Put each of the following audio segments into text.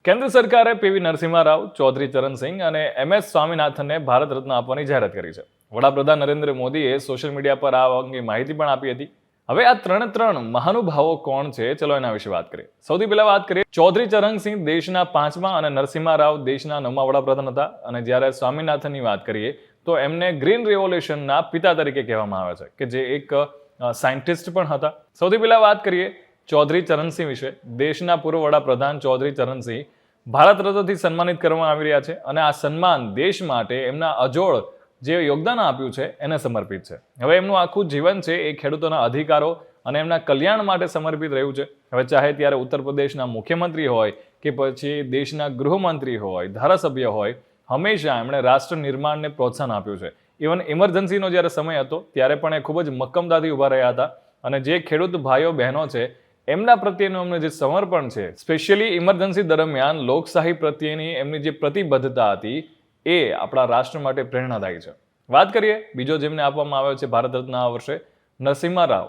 કેન્દ્ર સરકારે પીવી નરસિમ્હા રાવ, ચૌધરી ચરણ સિંહ અને MS સ્વામીનાથનને ભારત રત્ન આપવાની જાહેરાત કરી છે. વડાપ્રધાન નરેન્દ્ર મોદીએ સોશિયલ મીડિયા પર આ અંગે માહિતી પણ આપી હતી. હવે આ ત્રણ મહાનુભાવો કોણ છે, ચલો એના વિશે વાત કરીએ. સૌથી પહેલા વાત કરીએ, ચૌધરી ચરણ સિંહ દેશના 5મા અને નરસિમ્હા રાવ દેશના 9મા વડાપ્રધાન હતા. અને જ્યારે સ્વામીનાથનની વાત કરીએ તો એમને ગ્રીન રેવોલ્યુશનના પિતા તરીકે કહેવામાં આવે છે, કે જે એક સાયન્ટિસ્ટ પણ હતા. સૌથી પહેલા વાત કરીએ ચૌધરી ચરણસિંહ વિશે. દેશના પૂર્વ વડાપ્રધાન ચૌધરી ચરણસિંહ ભારત રત્નથી સન્માનિત કરવામાં આવી રહ્યા છે. અને આ સન્માન દેશ માટે એમના અજોડ જે યોગદાન આપ્યું છે એને સમર્પિત છે. હવે એમનું આખું જીવન છે એ ખેડૂતોના અધિકારો અને એમના કલ્યાણ માટે સમર્પિત રહ્યું છે. હવે ચાહે ત્યારે ઉત્તર પ્રદેશના મુખ્યમંત્રી હોય કે પછી દેશના ગૃહમંત્રી હોય, ધારાસભ્ય હોય, હંમેશા એમણે રાષ્ટ્ર નિર્માણને પ્રોત્સાહન આપ્યું છે. ઇવન ઇમરજન્સીનો જ્યારે સમય હતો ત્યારે પણ એ ખૂબ જ મક્કમતાથી ઊભા રહ્યા હતા. અને જે ખેડૂત ભાઈઓ બહેનો છે એમના પ્રત્યેનું એમનું જે સમર્પણ છે, સ્પેશિયલી ઇમરજન્સી દરમિયાન લોકશાહી પ્રત્યેની એમની જે પ્રતિબદ્ધતા હતી એ આપણા રાષ્ટ્ર માટે પ્રેરણાદાયી છે. વાત કરીએ બીજો જેમને આપવામાં આવ્યો છે ભારત રત્ન આ વર્ષે, નરસિમ્હા રાવ.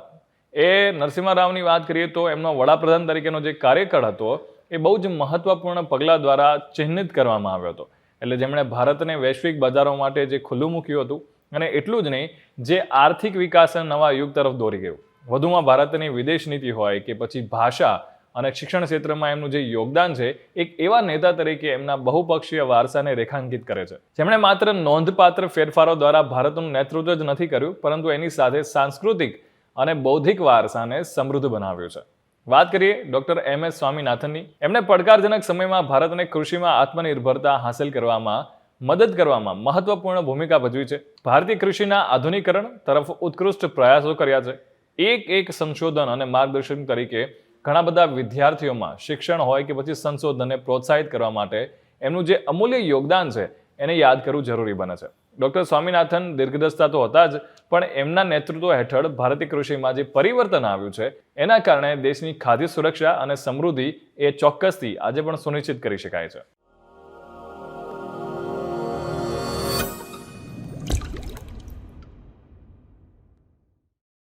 નરસિમ્હા રાવની વાત કરીએ તો એમનો વડાપ્રધાન તરીકેનો જે કાર્યકાળ હતો એ બહુ જ મહત્વપૂર્ણ પગલાં દ્વારા ચિહ્નિત કરવામાં આવ્યો હતો. એટલે જેમણે ભારતને વૈશ્વિક બજારો માટે જે ખુલ્લું મૂક્યું હતું, અને એટલું જ નહીં, જે આર્થિક વિકાસના નવા યુગ તરફ દોરી ગયું. વધુમાં ભારતની વિદેશ નીતિ હોય કે પછી ભાષા અને શિક્ષણ ક્ષેત્રમાં એમનું જે યોગદાન છે, એક એવા નેતા તરીકે એમના બહુપક્ષીય વારસાને રેખાંકિત કરે છે, જેમણે માત્ર નોંધપાત્ર ફેરફારો દ્વારા ભારતનું નેતૃત્વ જ નથી કર્યું, પરંતુ એની સાથે સાંસ્કૃતિક અને બૌદ્ધિક વારસાને સમૃદ્ધ બનાવ્યું છે. વાત કરીએ ડોક્ટર MS સ્વામીનાથનની. એમણે પડકારજનક સમયમાં ભારતને કૃષિમાં આત્મનિર્ભરતા હાંસલ કરવામાં મદદ કરવામાં મહત્વપૂર્ણ ભૂમિકા ભજવી છે. ભારતીય કૃષિના આધુનિકરણ તરફ ઉત્કૃષ્ટ પ્રયાસો કર્યા છે. એક સંશોધન અને માર્ગદર્શન તરીકે ઘણા બધા વિદ્યાર્થીઓમાં શિક્ષણ હોય કે પછી સંશોધનને પ્રોત્સાહિત કરવા માટે એમનું જે અમૂલ્ય યોગદાન છે એને યાદ કરવું જરૂરી બને છે. ડોક્ટર સ્વામીનાથન દીર્ઘદ્રષ્ટા તો હતા જ, પણ એમના નેતૃત્વ હેઠળ ભારતીય કૃષિમાં જે પરિવર્તન આવ્યું છે એના કારણે દેશની ખાદ્ય સુરક્ષા અને સમૃદ્ધિ એ ચોક્કસથી આજે પણ સુનિશ્ચિત કરી શકાય છે.